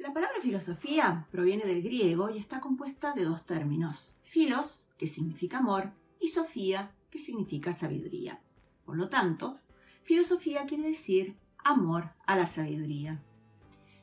La palabra filosofía proviene del griego y está compuesta de dos términos: philos, que significa amor, y sofía, que significa sabiduría. Por lo tanto, filosofía quiere decir amor a la sabiduría.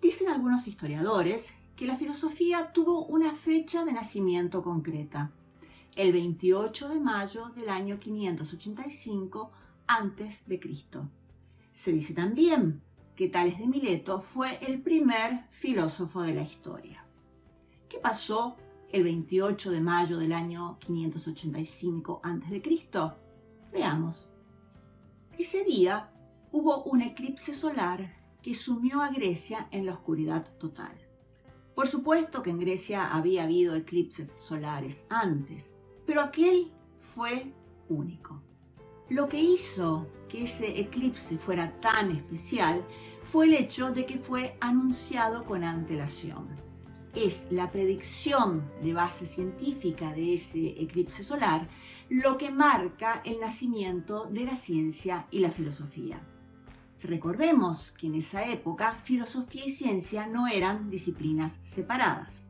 Dicen algunos historiadores que la filosofía tuvo una fecha de nacimiento concreta: el 28 de mayo del año 585 a.C. Se dice también que Tales de Mileto fue el primer filósofo de la historia. ¿Qué pasó el 28 de mayo del año 585 a.C.? Veamos. Ese día hubo un eclipse solar que sumió a Grecia en la oscuridad total. Por supuesto que en Grecia había habido eclipses solares antes, pero aquel fue único. Lo que hizo que ese eclipse fuera tan especial fue el hecho de que fue anunciado con antelación. Es la predicción de base científica de ese eclipse solar lo que marca el nacimiento de la ciencia y la filosofía. Recordemos que en esa época filosofía y ciencia no eran disciplinas separadas.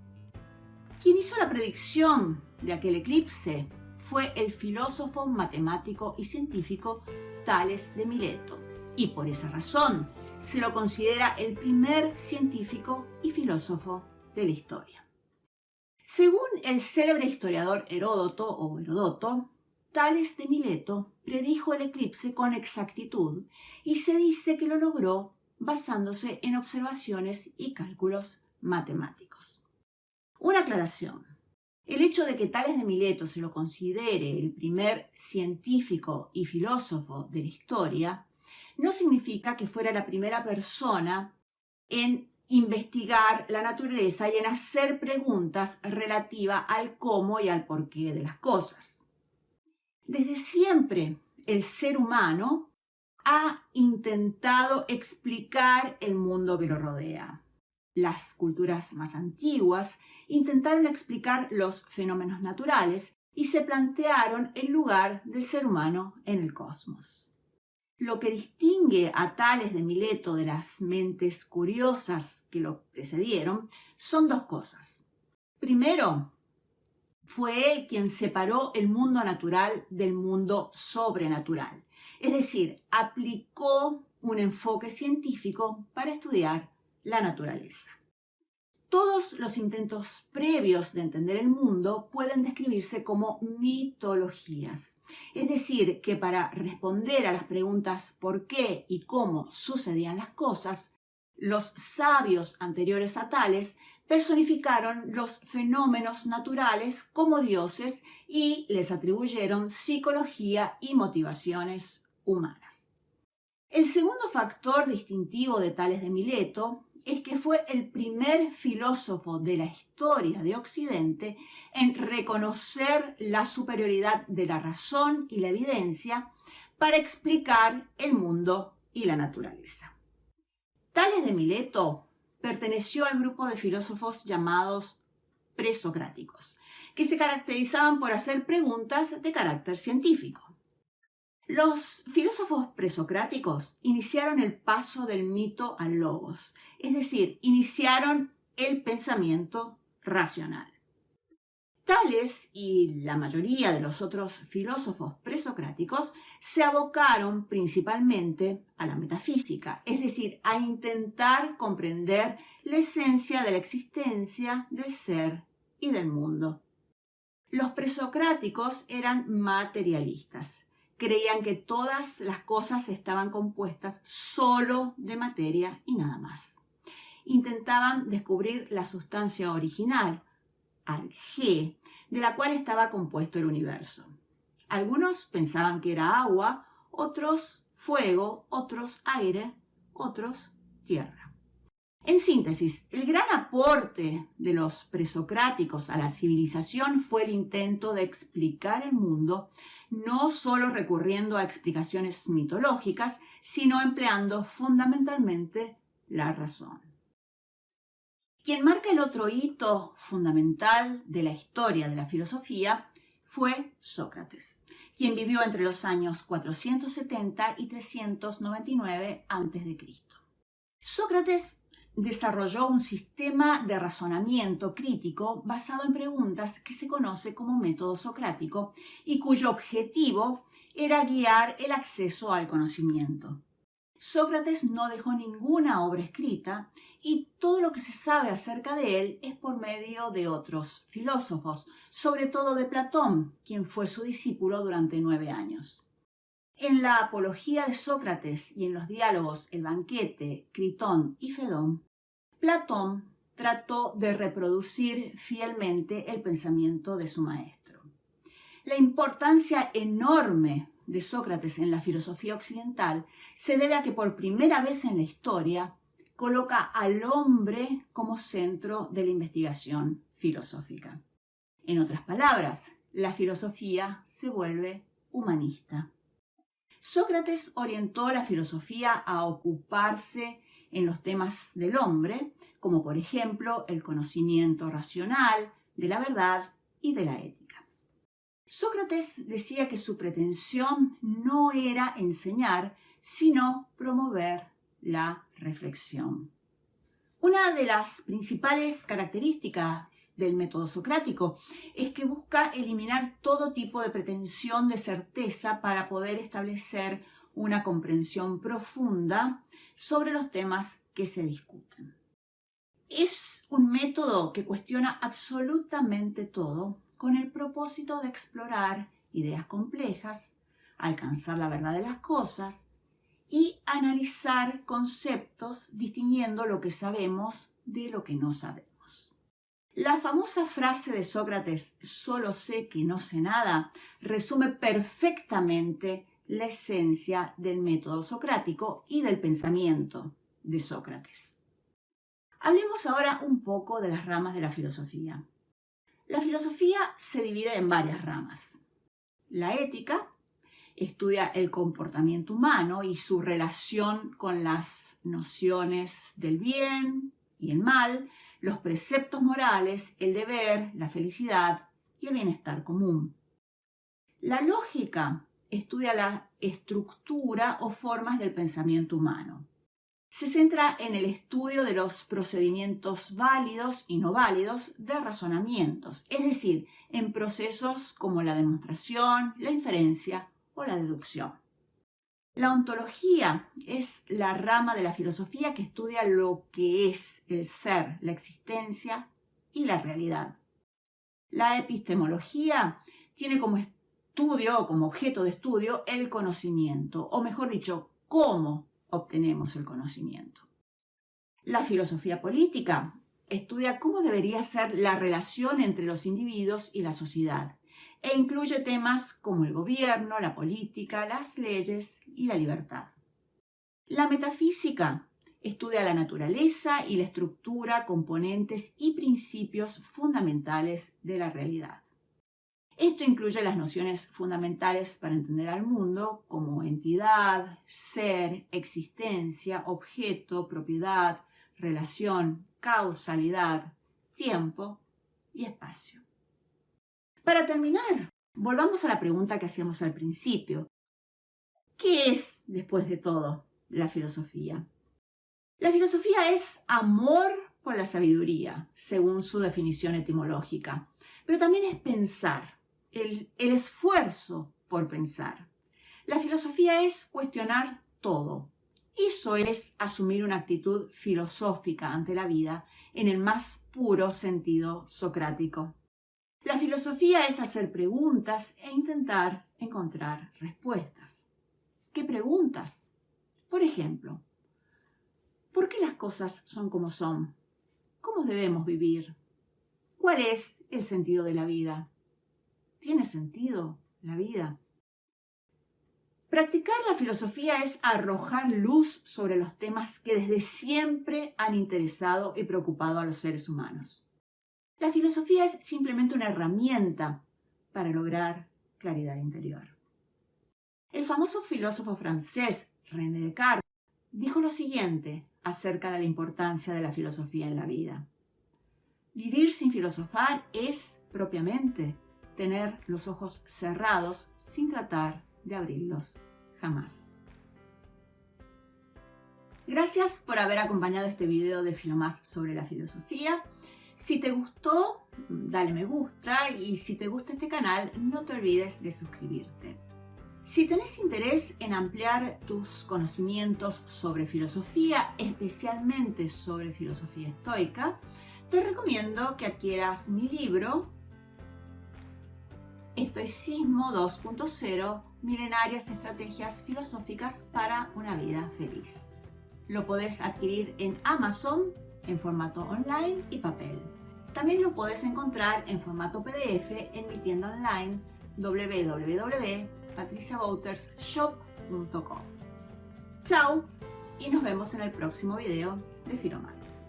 Quien hizo la predicción de aquel eclipse fue el filósofo, matemático y científico Tales de Mileto, y por esa razón se lo considera el primer científico y filósofo de la historia. Según el célebre historiador Heródoto, Tales de Mileto predijo el eclipse con exactitud y se dice que lo logró basándose en observaciones y cálculos matemáticos. Una aclaración: el hecho de que Tales de Mileto se lo considere el primer científico y filósofo de la historia no significa que fuera la primera persona en investigar la naturaleza y en hacer preguntas relativas al cómo y al porqué de las cosas. Desde siempre, el ser humano ha intentado explicar el mundo que lo rodea. Las culturas más antiguas intentaron explicar los fenómenos naturales y se plantearon el lugar del ser humano en el cosmos. Lo que distingue a Tales de Mileto de las mentes curiosas que lo precedieron son dos cosas. Primero, fue él quien separó el mundo natural del mundo sobrenatural, es decir, aplicó un enfoque científico para estudiar la naturaleza. Todos los intentos previos de entender el mundo pueden describirse como mitologías, es decir, que para responder a las preguntas por qué y cómo sucedían las cosas, los sabios anteriores a Tales personificaron los fenómenos naturales como dioses y les atribuyeron psicología y motivaciones humanas. El segundo factor distintivo de Tales de Mileto es que fue el primer filósofo de la historia de Occidente en reconocer la superioridad de la razón y la evidencia para explicar el mundo y la naturaleza. Tales de Mileto perteneció al grupo de filósofos llamados presocráticos, que se caracterizaban por hacer preguntas de carácter científico. Los filósofos presocráticos iniciaron el paso del mito al logos, es decir, iniciaron el pensamiento racional. Tales y la mayoría de los otros filósofos presocráticos se abocaron principalmente a la metafísica, es decir, a intentar comprender la esencia de la existencia, del ser y del mundo. Los presocráticos eran materialistas. Creían que todas las cosas estaban compuestas solo de materia y nada más. Intentaban descubrir la sustancia original, argé, de la cual estaba compuesto el universo. Algunos pensaban que era agua, otros fuego, otros aire, otros tierra. En síntesis, el gran aporte de los presocráticos a la civilización fue el intento de explicar el mundo, no solo recurriendo a explicaciones mitológicas, sino empleando fundamentalmente la razón. Quien marca el otro hito fundamental de la historia de la filosofía fue Sócrates, quien vivió entre los años 470 y 399 a.C. Sócrates desarrolló un sistema de razonamiento crítico basado en preguntas que se conoce como método socrático y cuyo objetivo era guiar el acceso al conocimiento. Sócrates no dejó ninguna obra escrita y todo lo que se sabe acerca de él es por medio de otros filósofos, sobre todo de Platón, quien fue su discípulo durante 9 años. En la Apología de Sócrates y en los diálogos El banquete, Critón y Fedón, Platón trató de reproducir fielmente el pensamiento de su maestro. La importancia enorme de Sócrates en la filosofía occidental se debe a que por primera vez en la historia coloca al hombre como centro de la investigación filosófica. En otras palabras, la filosofía se vuelve humanista. Sócrates orientó la filosofía a ocuparse en los temas del hombre, como por ejemplo el conocimiento racional, de la verdad y de la ética. Sócrates decía que su pretensión no era enseñar, sino promover la reflexión. Una de las principales características del método socrático es que busca eliminar todo tipo de pretensión de certeza para poder establecer una comprensión profunda sobre los temas que se discuten. Es un método que cuestiona absolutamente todo con el propósito de explorar ideas complejas, alcanzar la verdad de las cosas y analizar conceptos distinguiendo lo que sabemos de lo que no sabemos. La famosa frase de Sócrates, "solo sé que no sé nada", resume perfectamente la esencia del método socrático y del pensamiento de Sócrates. Hablemos ahora un poco de las ramas de la filosofía. La filosofía se divide en varias ramas. La ética estudia el comportamiento humano y su relación con las nociones del bien y el mal, los preceptos morales, el deber, la felicidad y el bienestar común. La lógica estudia la estructura o formas del pensamiento humano. Se centra en el estudio de los procedimientos válidos y no válidos de razonamientos, es decir, en procesos como la demostración, la inferencia o la deducción. La ontología es la rama de la filosofía que estudia lo que es el ser, la existencia y la realidad. La epistemología tiene como estudio o como objeto de estudio el conocimiento, o mejor dicho, cómo obtenemos el conocimiento. La filosofía política estudia cómo debería ser la relación entre los individuos y la sociedad e incluye temas como el gobierno, la política, las leyes y la libertad. La metafísica estudia la naturaleza y la estructura, componentes y principios fundamentales de la realidad. Esto incluye las nociones fundamentales para entender al mundo como entidad, ser, existencia, objeto, propiedad, relación, causalidad, tiempo y espacio. Para terminar, volvamos a la pregunta que hacíamos al principio. ¿Qué es, después de todo, la filosofía? La filosofía es amor por la sabiduría, según su definición etimológica, pero también es pensar. El esfuerzo por pensar. La filosofía es cuestionar todo. Eso es asumir una actitud filosófica ante la vida en el más puro sentido socrático. La filosofía es hacer preguntas e intentar encontrar respuestas. ¿Qué preguntas? Por ejemplo, ¿por qué las cosas son como son? ¿Cómo debemos vivir? ¿Cuál es el sentido de la vida? ¿Tiene sentido la vida? Practicar la filosofía es arrojar luz sobre los temas que desde siempre han interesado y preocupado a los seres humanos. La filosofía es simplemente una herramienta para lograr claridad interior. El famoso filósofo francés René Descartes dijo lo siguiente acerca de la importancia de la filosofía en la vida. Vivir sin filosofar es, propiamente, tener los ojos cerrados sin tratar de abrirlos jamás. Gracias por haber acompañado este video de Filomás sobre la filosofía. Si te gustó, dale me gusta, y si te gusta este canal, no te olvides de suscribirte. Si tenés interés en ampliar tus conocimientos sobre filosofía, especialmente sobre filosofía estoica, te recomiendo que adquieras mi libro Estoicismo 2.0, Milenarias Estrategias Filosóficas para una Vida Feliz. Lo podés adquirir en Amazon en formato online y papel. También lo podés encontrar en formato PDF en mi tienda online www.patriciaboutersshop.com. Chao y nos vemos en el próximo video de Filomás.